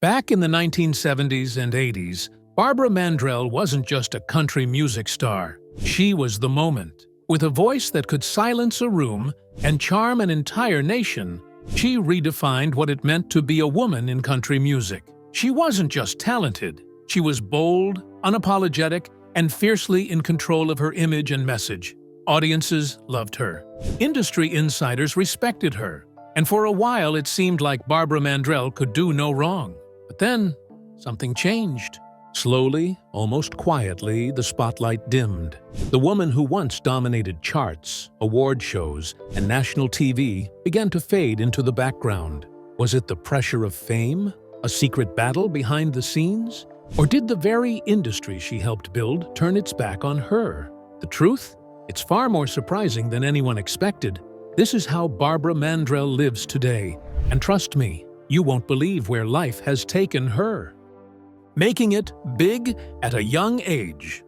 Back in the 1970s and 80s, Barbara Mandrell wasn't just a country music star. She was the moment. With a voice that could silence a room and charm an entire nation, she redefined what it meant to be a woman in country music. She wasn't just talented. She was bold, unapologetic, and fiercely in control of her image and message. Audiences loved her. Industry insiders respected her. And for a while, it seemed like Barbara Mandrell could do no wrong. But then, something changed. Slowly, almost quietly, the spotlight dimmed. The woman who once dominated charts, award shows, and national TV began to fade into the background. Was it the pressure of fame? A secret battle behind the scenes? Or did the very industry she helped build turn its back on her? The truth? It's far more surprising than anyone expected. This is how Barbara Mandrell lives today. And trust me, you won't believe where life has taken her. Making it big at a young age.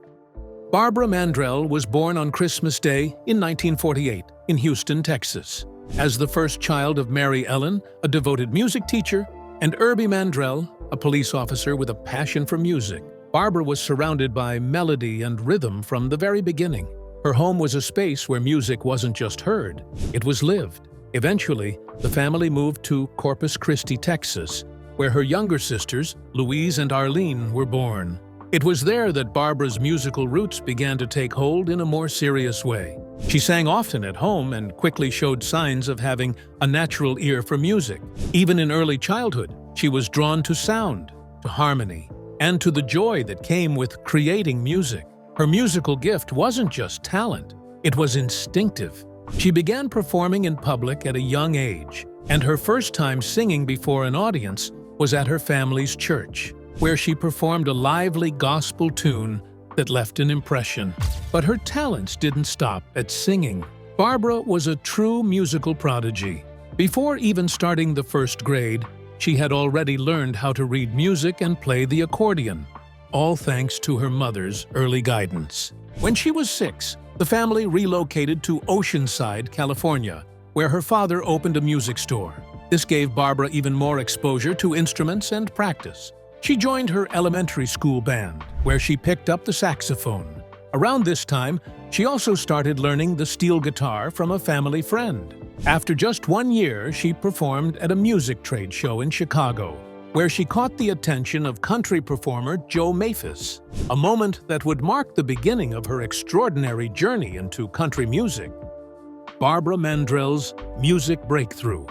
Barbara Mandrell was born on Christmas Day in 1948 in Houston, Texas. As the first child of Mary Ellen, a devoted music teacher, and Herbie Mandrell, a police officer with a passion for music, Barbara was surrounded by melody and rhythm from the very beginning. Her home was a space where music wasn't just heard, it was lived. Eventually, the family moved to Corpus Christi, Texas, where her younger sisters, Louise and Arlene, were born. It was there that Barbara's musical roots began to take hold in a more serious way. She sang often at home and quickly showed signs of having a natural ear for music. Even in early childhood, she was drawn to sound, to harmony, and to the joy that came with creating music. Her musical gift wasn't just talent, it was instinctive. She began performing in public at a young age, and her first time singing before an audience was at her family's church, where she performed a lively gospel tune that left an impression. But her talents didn't stop at singing. Barbara was a true musical prodigy. Before even starting the first grade, she had already learned how to read music and play the accordion, all thanks to her mother's early guidance. When she was 6, the family relocated to Oceanside, California, where her father opened a music store. This gave Barbara even more exposure to instruments and practice. She joined her elementary school band, where she picked up the saxophone. Around this time, she also started learning the steel guitar from a family friend. After just 1 year, she performed at a music trade show in Chicago, where she caught the attention of country performer Joe Maphis, a moment that would mark the beginning of her extraordinary journey into country music. Barbara Mandrell's music breakthrough.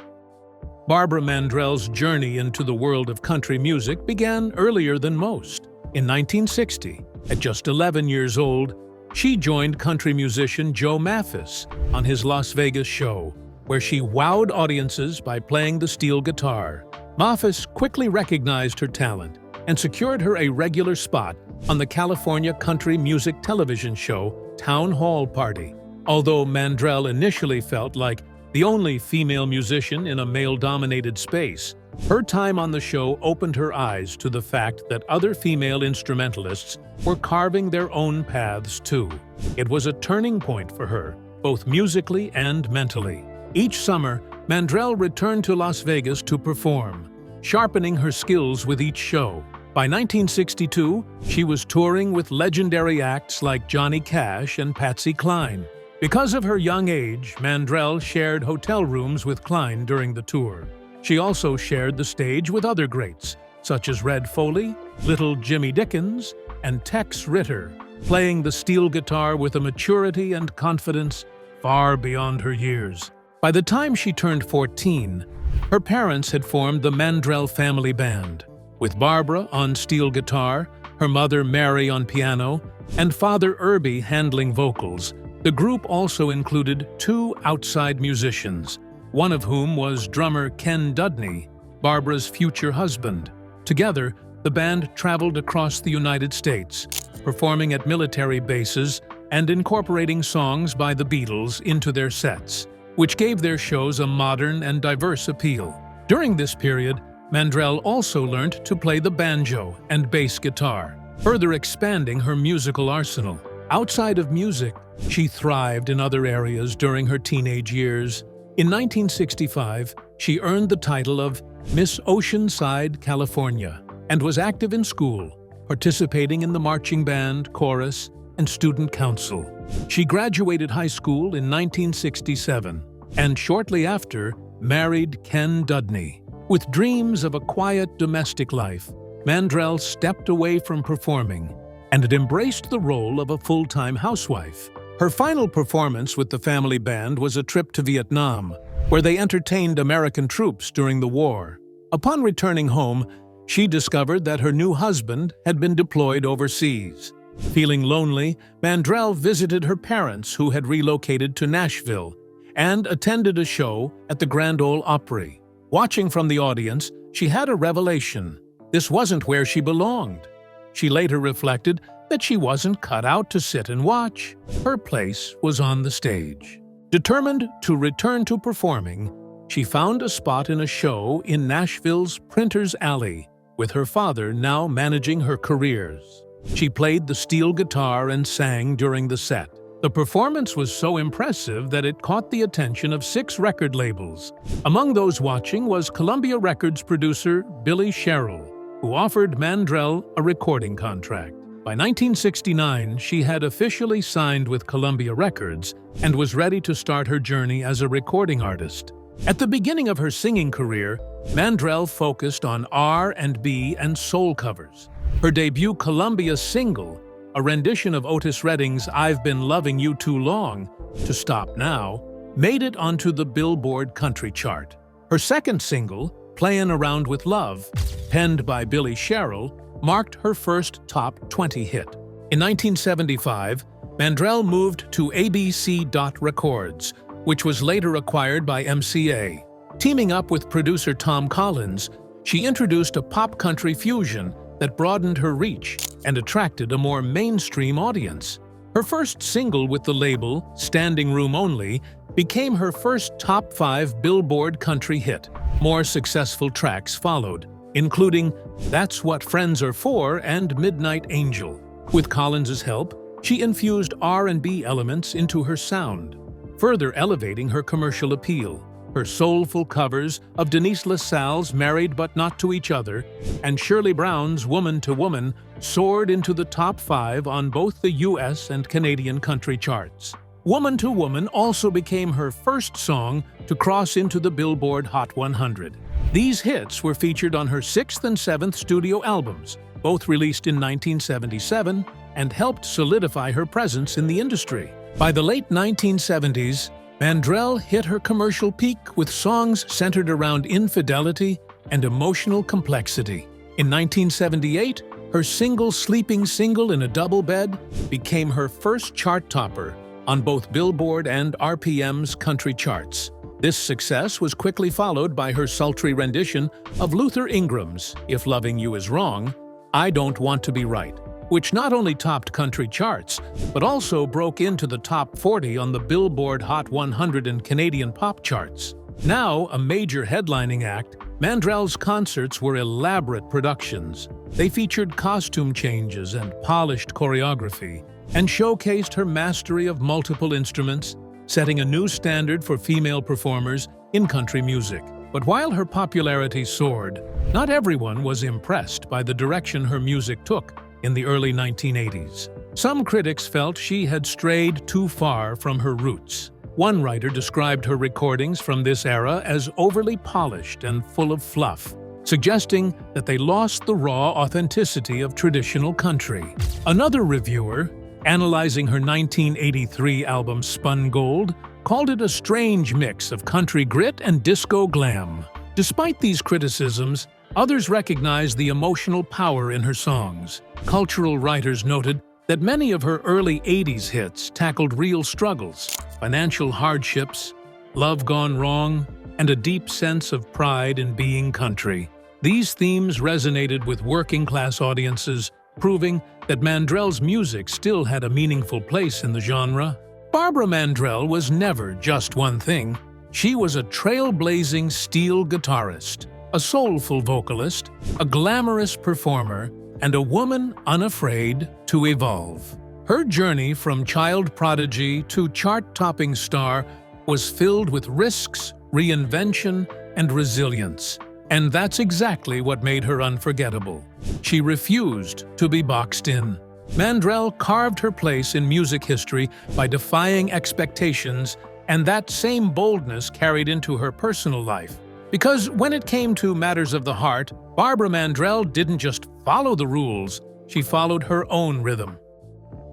Barbara Mandrell's journey into the world of country music began earlier than most. In 1960, at just 11 years old, she joined country musician Joe Maphis on his Las Vegas show, where she wowed audiences by playing the steel guitar. Maphis quickly recognized her talent and secured her a regular spot on the California country music television show Town Hall Party. Although Mandrell initially felt like the only female musician in a male-dominated space, her time on the show opened her eyes to the fact that other female instrumentalists were carving their own paths too. It was a turning point for her, both musically and mentally. Each summer, Mandrell returned to Las Vegas to perform, sharpening her skills with each show. By 1962, she was touring with legendary acts like Johnny Cash and Patsy Cline. Because of her young age, Mandrell shared hotel rooms with Cline during the tour. She also shared the stage with other greats, such as Red Foley, Little Jimmy Dickens, and Tex Ritter, playing the steel guitar with a maturity and confidence far beyond her years. By the time she turned 14, her parents had formed the Mandrell family band, with Barbara on steel guitar, her mother Mary on piano, and father Herbie handling vocals. The group also included 2 outside musicians, one of whom was drummer Ken Dudney, Barbara's future husband. Together, the band traveled across the United States, performing at military bases and incorporating songs by the Beatles into their sets, which gave their shows a modern and diverse appeal. During this period, Mandrell also learned to play the banjo and bass guitar, further expanding her musical arsenal. Outside of music, she thrived in other areas during her teenage years. In 1965, she earned the title of Miss Oceanside, California, and was active in school, participating in the marching band, chorus, and student council. She graduated high school in 1967 and shortly after married Ken Dudney. With dreams of a quiet domestic life, Mandrell stepped away from performing and had embraced the role of a full-time housewife. Her final performance with the family band was a trip to Vietnam, where they entertained American troops during the war. Upon returning home, she discovered that her new husband had been deployed overseas. Feeling lonely, Mandrell visited her parents who had relocated to Nashville and attended a show at the Grand Ole Opry. Watching from the audience, she had a revelation. This wasn't where she belonged. She later reflected that she wasn't cut out to sit and watch. Her place was on the stage. Determined to return to performing, she found a spot in a show in Nashville's Printers Alley, with her father now managing her careers. She played the steel guitar and sang during the set. The performance was so impressive that it caught the attention of 6 record labels. Among those watching was Columbia Records producer Billy Sherrill, who offered Mandrell a recording contract. By 1969, she had officially signed with Columbia Records and was ready to start her journey as a recording artist. At the beginning of her singing career, Mandrell focused on R&B and soul covers. Her debut Columbia single, a rendition of Otis Redding's "I've Been Loving You Too Long to Stop Now," made it onto the Billboard country chart. Her second single, "Playin' Around with Love," penned by Billy Sherrill, marked her first top 20 hit. In 1975, Mandrell moved to ABC Records, which was later acquired by MCA. Teaming up with producer Tom Collins, she introduced a pop-country fusion that broadened her reach and attracted a more mainstream audience. Her first single with the label, "Standing Room Only," became her first top 5 Billboard country hit. More successful tracks followed, including "That's What Friends Are For" and "Midnight Angel." With Collins's help, she infused R&B elements into her sound, further elevating her commercial appeal. Her soulful covers of Denise LaSalle's "Married But Not to Each Other" and Shirley Brown's "Woman to Woman" soared into the top 5 on both the US and Canadian country charts. "Woman to Woman" also became her first song to cross into the Billboard Hot 100. These hits were featured on her 6th and 7th studio albums, both released in 1977, and helped solidify her presence in the industry. By the late 1970s, Mandrell hit her commercial peak with songs centered around infidelity and emotional complexity. In 1978, her single "Sleeping Single in a Double Bed" became her first chart topper on both Billboard and RPM's country charts. This success was quickly followed by her sultry rendition of Luther Ingram's "If Loving You Is Wrong, I Don't Want to Be Right," which not only topped country charts, but also broke into the top 40 on the Billboard Hot 100 and Canadian pop charts. Now a major headlining act, Mandrell's concerts were elaborate productions. They featured costume changes and polished choreography, and showcased her mastery of multiple instruments, setting a new standard for female performers in country music. But while her popularity soared, not everyone was impressed by the direction her music took in the early 1980s. Some critics felt she had strayed too far from her roots. One writer described her recordings from this era as overly polished and full of fluff, suggesting that they lost the raw authenticity of traditional country. Another reviewer, analyzing her 1983 album Spun Gold, called it a strange mix of country grit and disco glam. Despite these criticisms, others recognized the emotional power in her songs. Cultural writers noted that many of her early 80s hits tackled real struggles, financial hardships, love gone wrong, and a deep sense of pride in being country. These themes resonated with working-class audiences, proving that Mandrell's music still had a meaningful place in the genre. Barbara Mandrell was never just one thing. She was a trailblazing steel guitarist, a soulful vocalist, a glamorous performer, and a woman unafraid to evolve. Her journey from child prodigy to chart-topping star was filled with risks, reinvention, and resilience. And that's exactly what made her unforgettable. She refused to be boxed in. Mandrell carved her place in music history by defying expectations, and that same boldness carried into her personal life. Because when it came to matters of the heart, Barbara Mandrell didn't just follow the rules, she followed her own rhythm.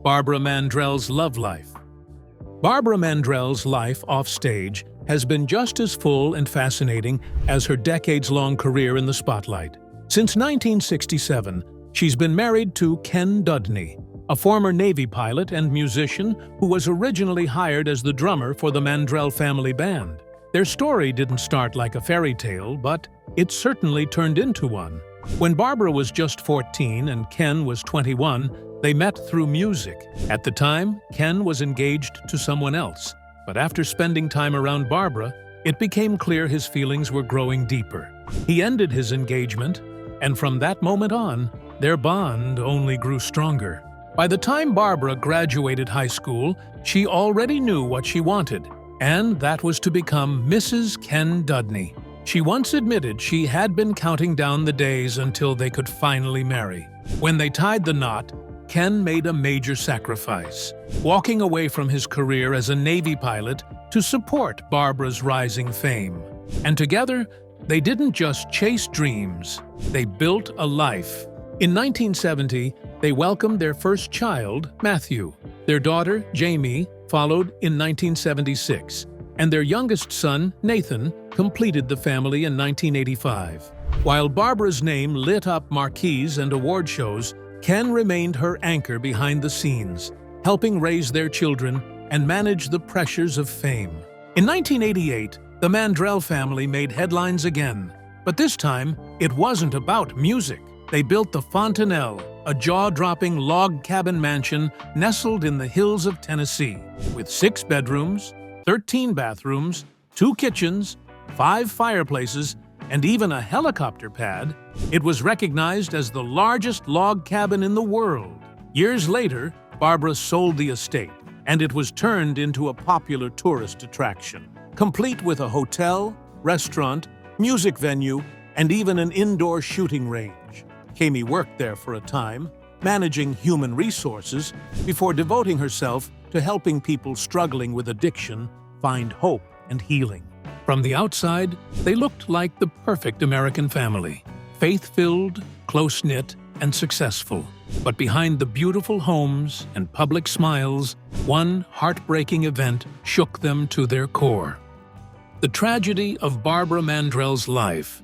Barbara Mandrell's love life. Barbara Mandrell's life offstage has been just as full and fascinating as her decades-long career in the spotlight. Since 1967, she's been married to Ken Dudney, a former Navy pilot and musician who was originally hired as the drummer for the Mandrell family band. Their story didn't start like a fairy tale, but it certainly turned into one. When Barbara was just 14 and Ken was 21, they met through music. At the time, Ken was engaged to someone else, but after spending time around Barbara, it became clear his feelings were growing deeper. He ended his engagement, and from that moment on, their bond only grew stronger. By the time Barbara graduated high school, she already knew what she wanted, and that was to become Mrs. Ken Dudney. She once admitted she had been counting down the days until they could finally marry. When they tied the knot, Ken made a major sacrifice, walking away from his career as a Navy pilot to support Barbara's rising fame. And together, they didn't just chase dreams, they built a life. In 1970, they welcomed their first child, Matthew. Their daughter, Jamie, followed in 1976, and their youngest son, Nathan, completed the family in 1985. While Barbara's name lit up marquees and award shows, Ken remained her anchor behind the scenes, helping raise their children and manage the pressures of fame. In 1988, the Mandrell family made headlines again, but this time, it wasn't about music. They built the Fontanelle, a jaw-dropping log cabin mansion nestled in the hills of Tennessee, with 6 bedrooms, 13 bathrooms, 2 kitchens, 5 fireplaces, and even a helicopter pad. It was recognized as the largest log cabin in the world. Years later, Barbara sold the estate, and it was turned into a popular tourist attraction, complete with a hotel, restaurant, music venue, and even an indoor shooting range. Kami worked there for a time, managing human resources, before devoting herself to helping people struggling with addiction find hope and healing. From the outside, they looked like the perfect American family, faith-filled, close-knit, and successful. But behind the beautiful homes and public smiles, one heartbreaking event shook them to their core. The tragedy of Barbara Mandrell's life.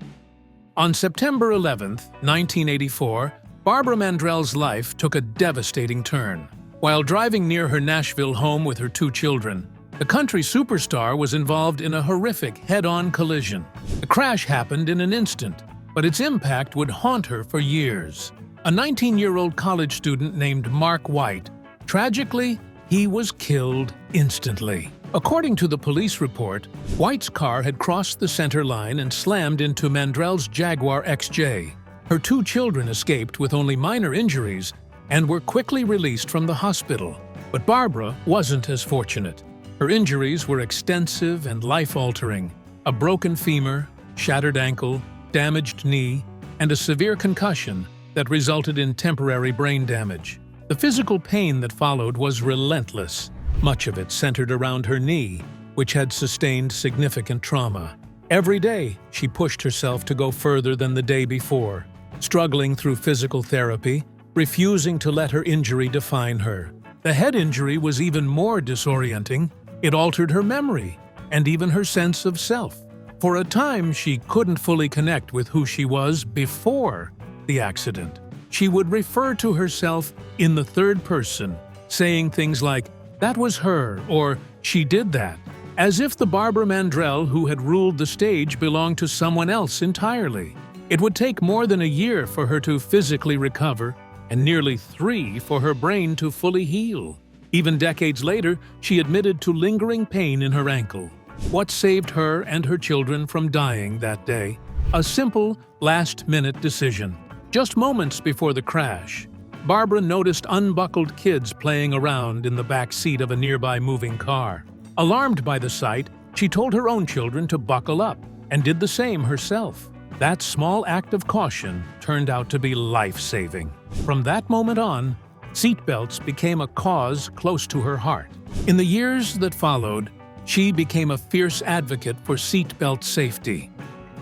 On September 11, 1984, Barbara Mandrell's life took a devastating turn. While driving near her Nashville home with her 2 children, the country superstar was involved in a horrific head-on collision. The crash happened in an instant, but its impact would haunt her for years. A 19-year-old college student named Mark White. Tragically, he was killed instantly. According to the police report, White's car had crossed the center line and slammed into Mandrell's Jaguar XJ. Her 2 children escaped with only minor injuries and were quickly released from the hospital. But Barbara wasn't as fortunate. Her injuries were extensive and life-altering: a broken femur, shattered ankle, damaged knee, and a severe concussion that resulted in temporary brain damage. The physical pain that followed was relentless, much of it centered around her knee, which had sustained significant trauma. Every day, she pushed herself to go further than the day before, struggling through physical therapy, refusing to let her injury define her. The head injury was even more disorienting. It altered her memory and even her sense of self. For a time, she couldn't fully connect with who she was before the accident. She would refer to herself in the third person, saying things like, "That was her," or "She did that," as if the Barbara Mandrell who had ruled the stage belonged to someone else entirely. It would take more than a year for her to physically recover, and nearly 3 for her brain to fully heal. Even decades later, she admitted to lingering pain in her ankle. What saved her and her children from dying that day? A simple, last-minute decision. Just moments before the crash, Barbara noticed unbuckled kids playing around in the back seat of a nearby moving car. Alarmed by the sight, she told her own children to buckle up and did the same herself. That small act of caution turned out to be life-saving. From that moment on, seatbelts became a cause close to her heart. In the years that followed, she became a fierce advocate for seatbelt safety.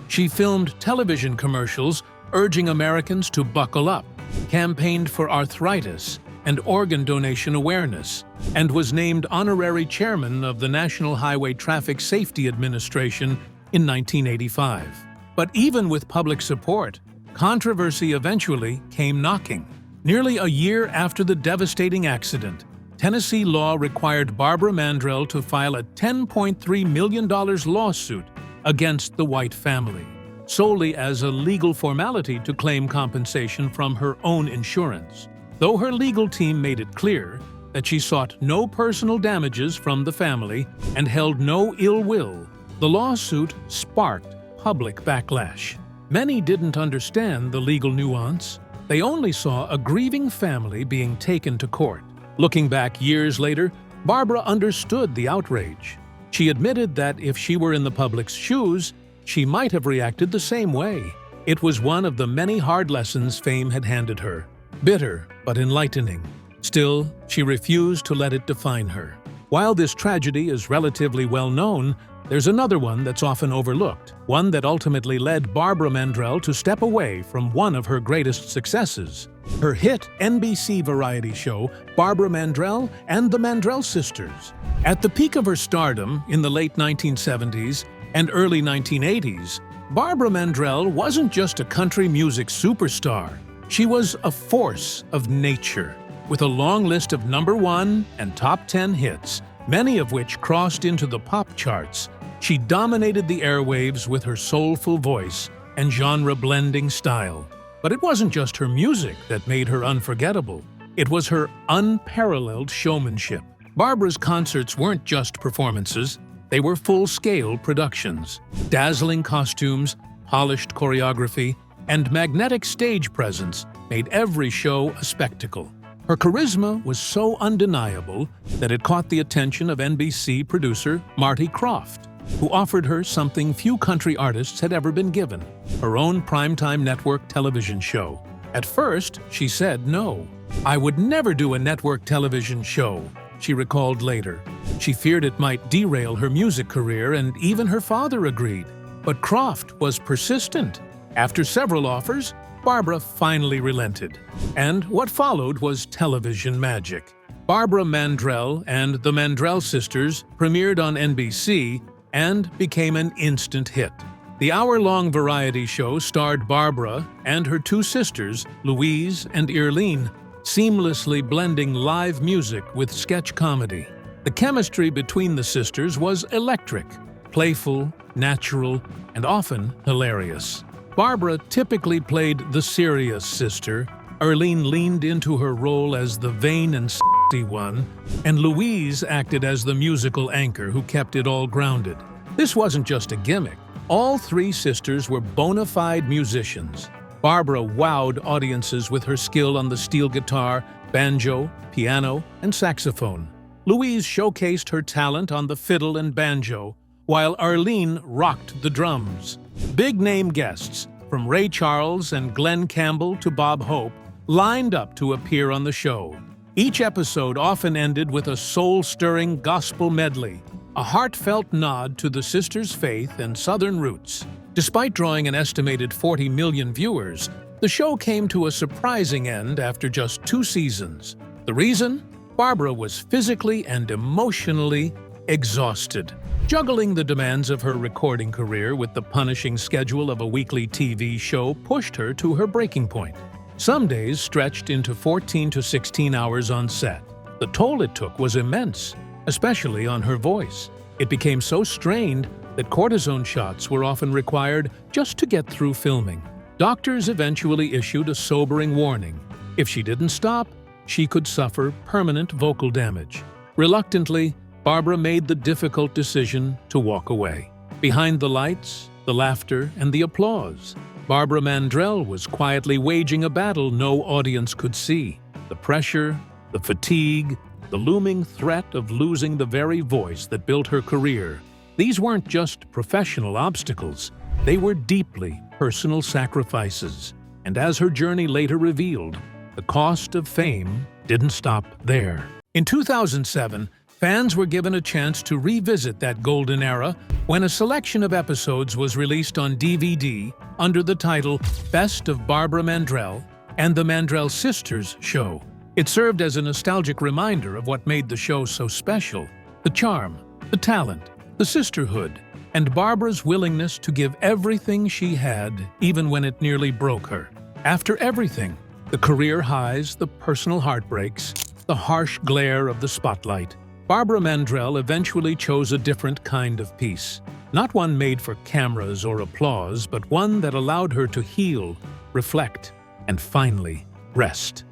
She filmed television commercials urging Americans to buckle up, campaigned for arthritis and organ donation awareness, and was named honorary chairman of the National Highway Traffic Safety Administration in 1985. But even with public support, controversy eventually came knocking. Nearly a year after the devastating accident, Tennessee law required Barbara Mandrell to file a $10.3 million lawsuit against the White family, solely as a legal formality to claim compensation from her own insurance. Though her legal team made it clear that she sought no personal damages from the family and held no ill will, the lawsuit sparked public backlash. Many didn't understand the legal nuance. They only saw a grieving family being taken to court. Looking back years later, Barbara understood the outrage. She admitted that if she were in the public's shoes, she might have reacted the same way. It was one of the many hard lessons fame had handed her. Bitter, but enlightening. Still, she refused to let it define her. While this tragedy is relatively well known, there's another one that's often overlooked, one that ultimately led Barbara Mandrell to step away from one of her greatest successes. Her hit NBC variety show, Barbara Mandrell and the Mandrell Sisters. At the peak of her stardom in the late 1970s and early 1980s, Barbara Mandrell wasn't just a country music superstar. She was a force of nature, with a long list of #1 and top 10 hits, many of which crossed into the pop charts. She dominated the airwaves with her soulful voice and genre-blending style. But it wasn't just her music that made her unforgettable. It was her unparalleled showmanship. Barbara's concerts weren't just performances. They were full-scale productions. Dazzling costumes, polished choreography, and magnetic stage presence made every show a spectacle. Her charisma was so undeniable that it caught the attention of NBC producer Marty Krofft, who offered her something few country artists had ever been given: her own primetime network television show. At first, she said no. "I would never do a network television show," she recalled later. She feared it might derail her music career, and even her father agreed. But Krofft was persistent. After several offers, Barbara finally relented. And what followed was television magic. Barbara Mandrell and the Mandrell Sisters premiered on NBC and became an instant hit. The hour-long variety show starred Barbara and her two sisters, Louise and Earlene, seamlessly blending live music with sketch comedy. The chemistry between the sisters was electric, playful, natural, and often hilarious. Barbara typically played the serious sister, Earlene leaned into her role as the vain and s***y one, and Louise acted as the musical anchor who kept it all grounded. This wasn't just a gimmick. All three sisters were bona fide musicians. Barbara wowed audiences with her skill on the steel guitar, banjo, piano, and saxophone. Louise showcased her talent on the fiddle and banjo, while Earlene rocked the drums. Big-name guests, from Ray Charles and Glenn Campbell to Bob Hope, lined up to appear on the show. Each episode often ended with a soul-stirring gospel medley, a heartfelt nod to the sisters' faith and Southern roots. Despite drawing an estimated 40 million viewers, the show came to a surprising end after just 2 seasons. The reason? Barbara was physically and emotionally exhausted. Juggling the demands of her recording career with the punishing schedule of a weekly TV show pushed her to her breaking point. Some days stretched into 14 to 16 hours on set. The toll it took was immense, especially on her voice. It became so strained that cortisone shots were often required just to get through filming. Doctors eventually issued a sobering warning. If she didn't stop, she could suffer permanent vocal damage. Reluctantly, Barbara made the difficult decision to walk away. Behind the lights, the laughter, and the applause, Barbara Mandrell was quietly waging a battle no audience could see. The pressure, the fatigue, the looming threat of losing the very voice that built her career. These weren't just professional obstacles. They were deeply personal sacrifices. And as her journey later revealed, the cost of fame didn't stop there. In 2007, fans were given a chance to revisit that golden era when a selection of episodes was released on DVD under the title Best of Barbara Mandrell and the Mandrell Sisters Show. It served as a nostalgic reminder of what made the show so special: the charm, the talent, the sisterhood, and Barbara's willingness to give everything she had, even when it nearly broke her. After everything, the career highs, the personal heartbreaks, the harsh glare of the spotlight, Barbara Mandrell eventually chose a different kind of peace. Not one made for cameras or applause, but one that allowed her to heal, reflect, and finally rest.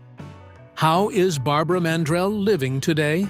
How is Barbara Mandrell living today?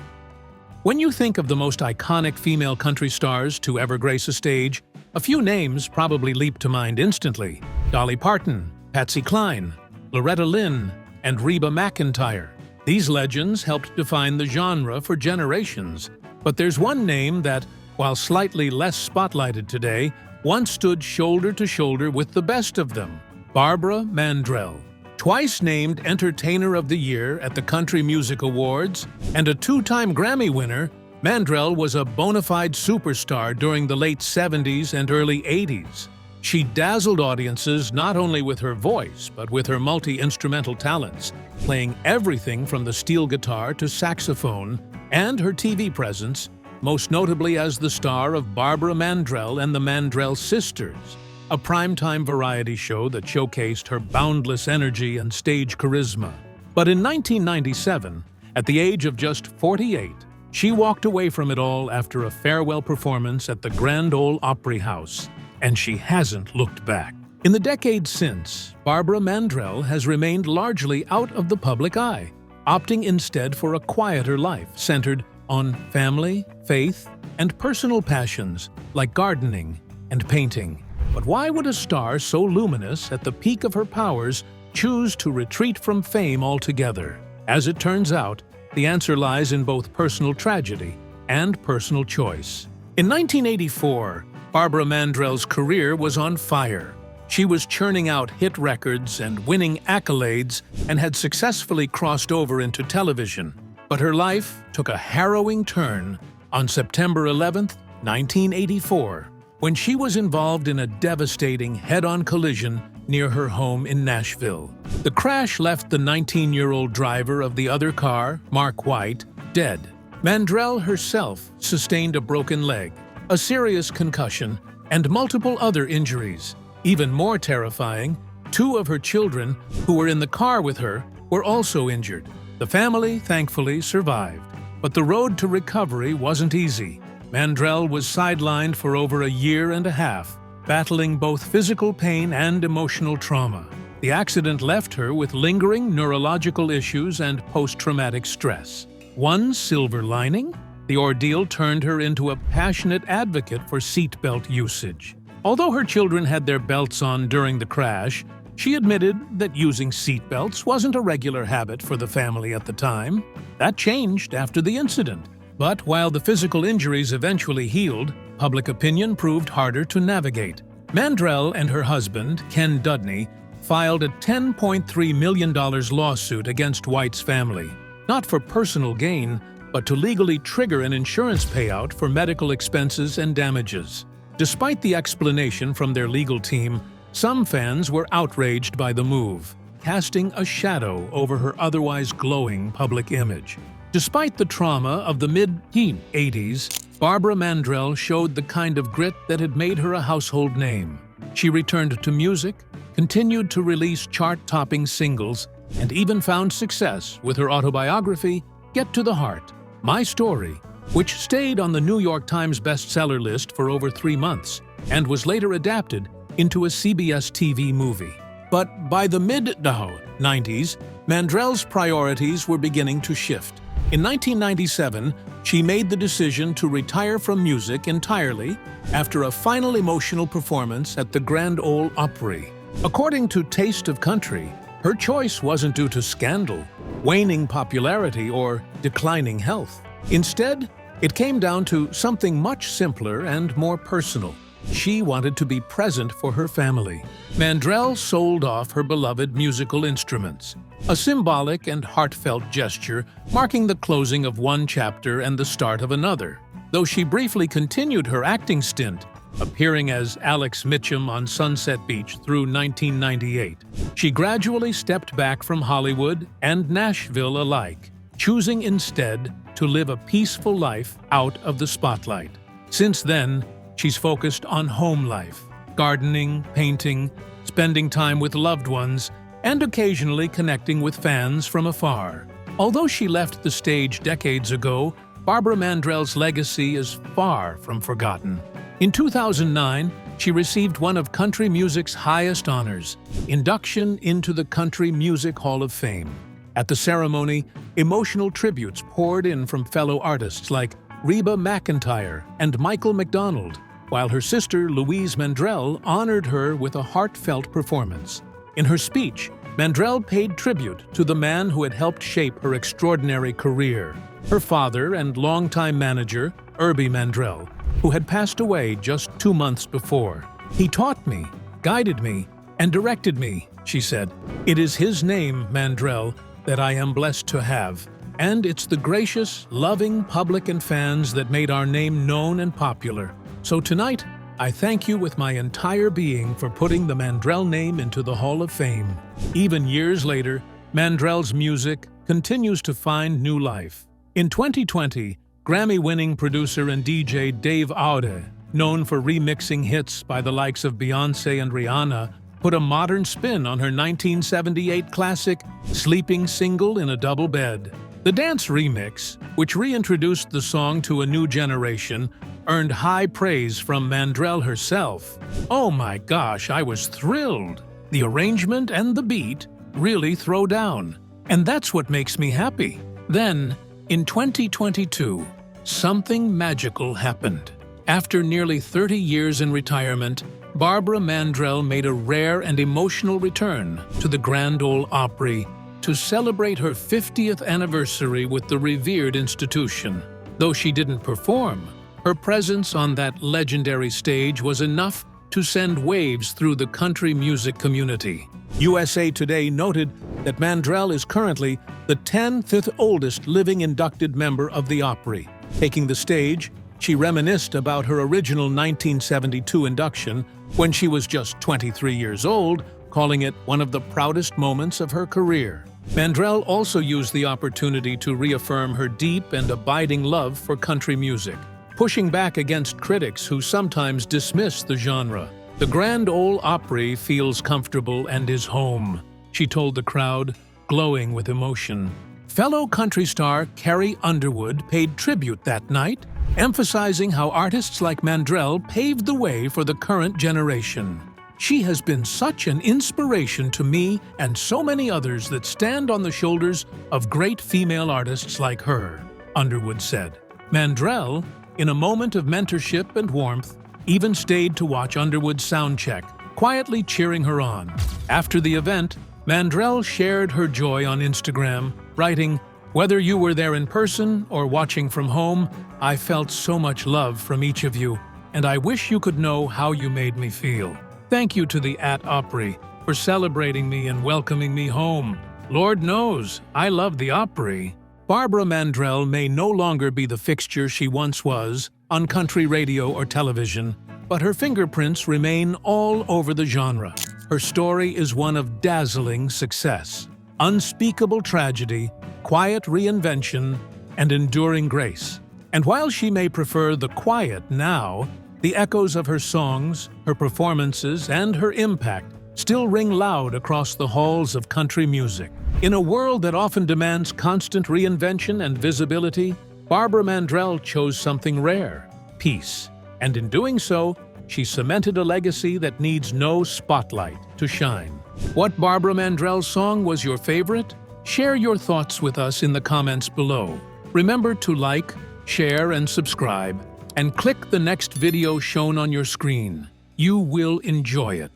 When you think of the most iconic female country stars to ever grace a stage, a few names probably leap to mind instantly: Dolly Parton, Patsy Cline, Loretta Lynn, and Reba McEntire. These legends helped define the genre for generations. But there's one name that, while slightly less spotlighted today, once stood shoulder to shoulder with the best of them: Barbara Mandrell. Twice named Entertainer of the Year at the Country Music Awards and a two-time Grammy winner, Mandrell was a bona fide superstar during the late 70s and early 80s. She dazzled audiences not only with her voice, but with her multi-instrumental talents, playing everything from the steel guitar to saxophone, and her TV presence, most notably as the star of Barbara Mandrell and the Mandrell Sisters, a primetime variety show that showcased her boundless energy and stage charisma. But in 1997, at the age of just 48, she walked away from it all after a farewell performance at the Grand Ole Opry House, and she hasn't looked back. In the decades since, Barbara Mandrell has remained largely out of the public eye, opting instead for a quieter life centered on family, faith, and personal passions like gardening and painting. But why would a star so luminous at the peak of her powers choose to retreat from fame altogether? As it turns out, the answer lies in both personal tragedy and personal choice. In 1984, Barbara Mandrell's career was on fire. She was churning out hit records and winning accolades and had successfully crossed over into television. But her life took a harrowing turn on September 11, 1984, when she was involved in a devastating head-on collision near her home in Nashville. The crash left the 19-year-old driver of the other car, Mark White, dead. Mandrell herself sustained a broken leg, a serious concussion, and multiple other injuries. Even more terrifying, two of her children, who were in the car with her, were also injured. The family, thankfully, survived, but the road to recovery wasn't easy. Mandrell was sidelined for over a year and a half, battling both physical pain and emotional trauma. The accident left her with lingering neurological issues and post-traumatic stress. One silver lining? The ordeal turned her into a passionate advocate for seatbelt usage. Although her children had their belts on during the crash, she admitted that using seatbelts wasn't a regular habit for the family at the time. That changed after the incident. But while the physical injuries eventually healed, public opinion proved harder to navigate. Mandrell and her husband, Ken Dudney, filed a $10.3 million lawsuit against White's family, not for personal gain, but to legally trigger an insurance payout for medical expenses and damages. Despite the explanation from their legal team, some fans were outraged by the move, casting a shadow over her otherwise glowing public image. Despite the trauma of the mid-80s, Barbara Mandrell showed the kind of grit that had made her a household name. She returned to music, continued to release chart-topping singles, and even found success with her autobiography, Get to the Heart, My Story, which stayed on the New York Times bestseller list for over 3 months and was later adapted into a CBS TV movie. But by the mid-90s, Mandrell's priorities were beginning to shift. In 1997, she made the decision to retire from music entirely after a final emotional performance at the Grand Ole Opry. According to Taste of Country, her choice wasn't due to scandal, waning popularity, or declining health. Instead, it came down to something much simpler and more personal: She wanted to be present for her family. Mandrell sold off her beloved musical instruments, a symbolic and heartfelt gesture marking the closing of one chapter and the start of another. Though she briefly continued her acting stint, appearing as Alex Mitchum on Sunset Beach through 1998, she gradually stepped back from Hollywood and Nashville alike, choosing instead to live a peaceful life out of the spotlight. Since then, she's focused on home life, gardening, painting, spending time with loved ones, and occasionally connecting with fans from afar. Although she left the stage decades ago, Barbara Mandrell's legacy is far from forgotten. In 2009, she received one of country music's highest honors, induction into the Country Music Hall of Fame. At the ceremony, emotional tributes poured in from fellow artists like Reba McEntire and Michael McDonald, while her sister Louise Mandrell honored her with a heartfelt performance. In her speech, Mandrell paid tribute to the man who had helped shape her extraordinary career, her father and longtime manager, Herbie Mandrell, who had passed away just 2 months before. "He taught me, guided me, and directed me," she said. "It is his name, Mandrell, that I am blessed to have, and it's the gracious, loving public and fans that made our name known and popular. So tonight, I thank you with my entire being for putting the Mandrell name into the Hall of Fame." Even years later, Mandrell's music continues to find new life. In 2020, Grammy-winning producer and DJ Dave Aude, known for remixing hits by the likes of Beyoncé and Rihanna, put a modern spin on her 1978 classic Sleeping Single in a Double Bed. The dance remix, which reintroduced the song to a new generation, earned high praise from Mandrell herself. "Oh my gosh, I was thrilled. The arrangement and the beat really throw down. And that's what makes me happy." Then, in 2022, something magical happened. After nearly 30 years in retirement, Barbara Mandrell made a rare and emotional return to the Grand Ole Opry to celebrate her 50th anniversary with the revered institution. Though she didn't perform, her presence on that legendary stage was enough to send waves through the country music community. USA Today noted that Mandrell is currently the 10th oldest living inducted member of the Opry. Taking the stage, she reminisced about her original 1972 induction when she was just 23 years old, calling it one of the proudest moments of her career. Mandrell also used the opportunity to reaffirm her deep and abiding love for country music, pushing back against critics who sometimes dismiss the genre. "The Grand Ole Opry feels comfortable and is home," she told the crowd, glowing with emotion. Fellow country star Carrie Underwood paid tribute that night, emphasizing how artists like Mandrell paved the way for the current generation. "She has been such an inspiration to me and so many others that stand on the shoulders of great female artists like her," Underwood said. Mandrell, in a moment of mentorship and warmth, even stayed to watch Underwood's soundcheck, quietly cheering her on. After the event, Mandrell shared her joy on Instagram, writing, "Whether you were there in person or watching from home, I felt so much love from each of you, and I wish you could know how you made me feel. Thank you to the Opry for celebrating me and welcoming me home. Lord knows, I love the Opry." Barbara Mandrell may no longer be the fixture she once was on country radio or television, but her fingerprints remain all over the genre. Her story is one of dazzling success, unspeakable tragedy, quiet reinvention, and enduring grace. And while she may prefer the quiet now, the echoes of her songs, her performances, and her impact still ring loud across the halls of country music. In a world that often demands constant reinvention and visibility, Barbara Mandrell chose something rare: peace. And in doing so, she cemented a legacy that needs no spotlight to shine. What Barbara Mandrell song was your favorite? Share your thoughts with us in the comments below. Remember to like, share, and subscribe, and click the next video shown on your screen. You will enjoy it.